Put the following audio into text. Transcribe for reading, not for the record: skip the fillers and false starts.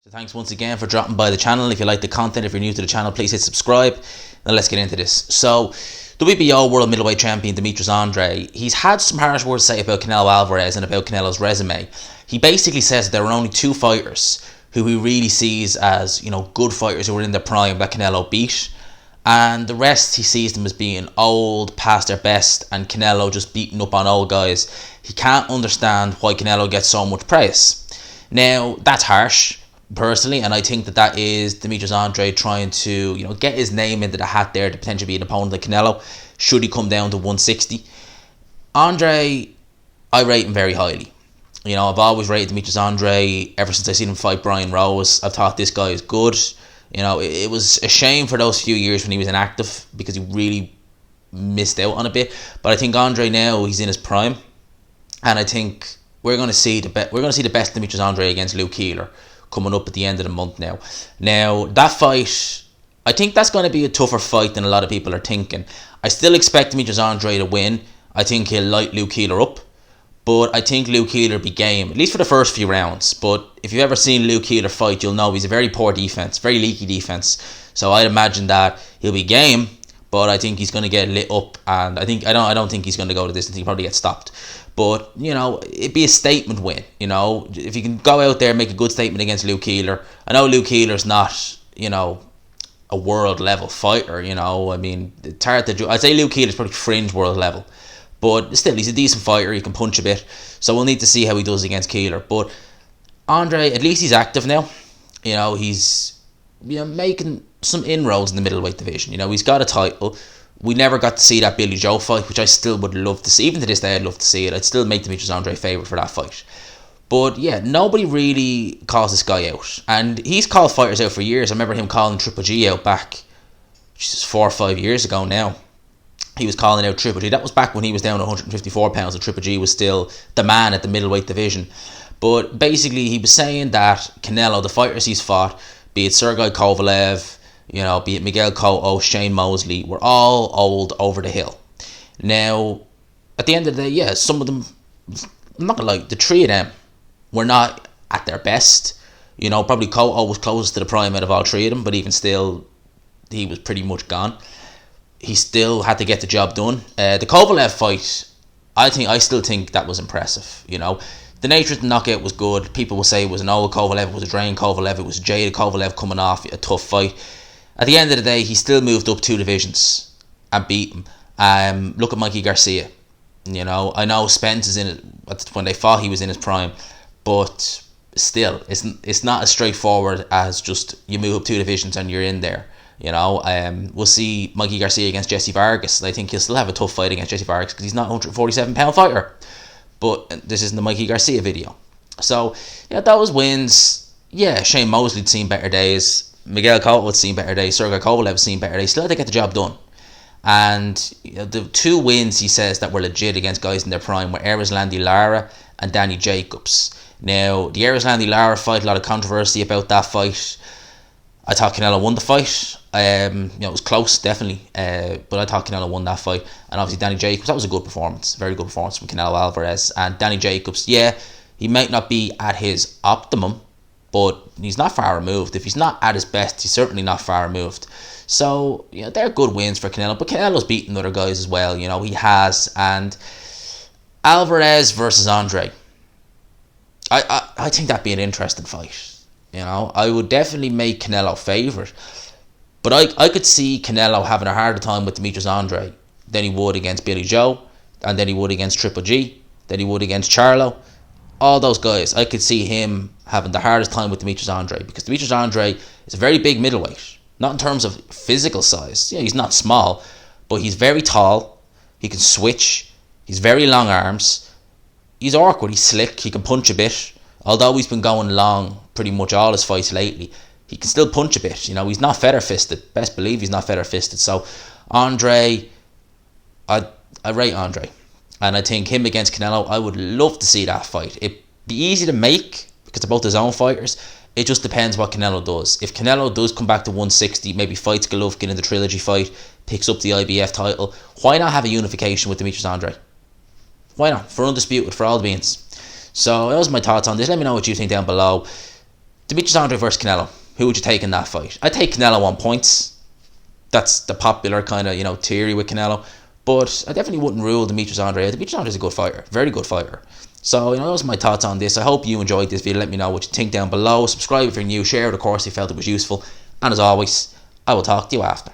So thanks once again for dropping by the channel. If you like the content, if you're new to the channel, please hit subscribe. Now let's get into this. So, WBO World Middleweight Champion Demertrius Andrade, he's had some harsh words to say about Canelo Alvarez and about Canelo's resume. He basically says that there are only two fighters who he really sees as, good fighters who were in their prime that Canelo beat. And the rest, he sees them as being old, past their best, and Canelo just beating up on old guys. He can't understand why Canelo gets so much praise. Now, that's harsh, personally, and I think that is Demertrius Andrade trying to, get his name into the hat there to potentially be an opponent like Canelo, should he come down to 160. Andrade, I rate him very highly. I've always rated Demertrius Andrade ever since I seen him fight Brian Rose. I've thought this guy is good. It was a shame for those few years when he was inactive because he really missed out on a bit. But I think Andrade now, he's in his prime, and I think we're going to see the best Demertrius Andrade against Luke Keeler coming up at the end of the month now. Now, that fight, I think that's going to be a tougher fight than a lot of people are thinking. I still expect Demertrius Andrade to win. I think he'll light Luke Keeler up. But I think Luke Keeler be game, at least for the first few rounds. But if you've ever seen Luke Keeler fight, you'll know he's a very poor defense, very leaky defense. So I'd imagine that he'll be game, but I think he's going to get lit up. And I don't think he's going to go to distance. He'll probably get stopped. But, it'd be a statement win. If you can go out there and make a good statement against Luke Keeler. I know Luke Keeler's not, a world level fighter. It's hard to do. I'd say Luke Keeler's probably fringe world level. But still, he's a decent fighter. He can punch a bit. So we'll need to see how he does against Keeler. But Andrade, at least he's active now. He's making some inroads in the middleweight division. He's got a title. We never got to see that Billy Joe fight, which I still would love to see. Even to this day, I'd love to see it. I'd still make Demertrius Andrade favourite for that fight. But yeah, nobody really calls this guy out. And he's called fighters out for years. I remember him calling Triple G out back 4 or 5 years ago now. He was calling out Triple G. That was back when he was down to 154 pounds and Triple G was still the man at the middleweight division. But basically, he was saying that Canelo, the fighters he's fought, be it Sergey Kovalev, be it Miguel Cotto, Shane Mosley, were all old over the hill. Now, at the end of the day, yeah, some of them, I'm not going to lie, the three of them were not at their best. Probably Cotto was closest to the prime out of all three of them, but even still, he was pretty much gone. He still had to get the job done. The Kovalev fight, I still think that was impressive. The nature of the knockout was good. People will say it was an old Kovalev, it was a drained Kovalev, it was a jaded Kovalev coming off a tough fight. At the end of the day, he still moved up 2 divisions and beat him. Look at Mikey Garcia. I know Spence is in it when they fought. He was in his prime, but still, it's not as straightforward as just you move up 2 divisions and you're in there. We'll see Mikey Garcia against Jesse Vargas. I think he'll still have a tough fight against Jesse Vargas because he's not a 147-pound fighter. But this isn't the Mikey Garcia video. So, yeah, those wins. Yeah, Shane Mosley'd seen better days. Miguel Cotto had seen better days. Sergey Kovalev had seen better days. Still had to get the job done. And the 2 wins, he says, that were legit against guys in their prime were Erislandy Lara and Danny Jacobs. Now, the Erislandy Lara fight, a lot of controversy about that fight. I thought Canelo won the fight. It was close, definitely. But I thought Canelo won that fight. And obviously Danny Jacobs, that was a good performance. Very good performance from Canelo Alvarez. And Danny Jacobs, yeah, he might not be at his optimum, but he's not far removed. If he's not at his best, he's certainly not far removed. So, they're good wins for Canelo. But Canelo's beaten other guys as well. He has. And Alvarez versus Andrade. I think that'd be an interesting fight. I would definitely make Canelo favourite. But I could see Canelo having a harder time with Demertrius Andrade than he would against Billy Joe, and then he would against Triple G, than he would against Charlo. All those guys, I could see him having the hardest time with Demertrius Andrade, because Demertrius Andrade is a very big middleweight. Not in terms of physical size. Yeah, he's not small, but he's very tall. He can switch. He's very long arms. He's awkward. He's slick. He can punch a bit. Although he's been going long pretty much all his fights lately, he can still punch a bit. He's not feather-fisted. Best believe he's not feather-fisted. So, Andrade, I rate Andrade. And I think him against Canelo, I would love to see that fight. It'd be easy to make because they're both his own fighters. It just depends what Canelo does. If Canelo does come back to 160, maybe fights Golovkin in the trilogy fight, picks up the IBF title, why not have a unification with Demertrius Andrade? Why not? For undisputed, for all the beans. So those are my thoughts on this. Let me know what you think down below. Demetrius Andrade versus Canelo. Who would you take in that fight? I'd take Canelo on points. That's the popular kind of, theory with Canelo. But I definitely wouldn't rule Demetrius Andrade. Demetrius Andrade is a good fighter. Very good fighter. So, those are my thoughts on this. I hope you enjoyed this video. Let me know what you think down below. Subscribe if you're new. Share it, of course, if you felt it was useful. And as always, I will talk to you after.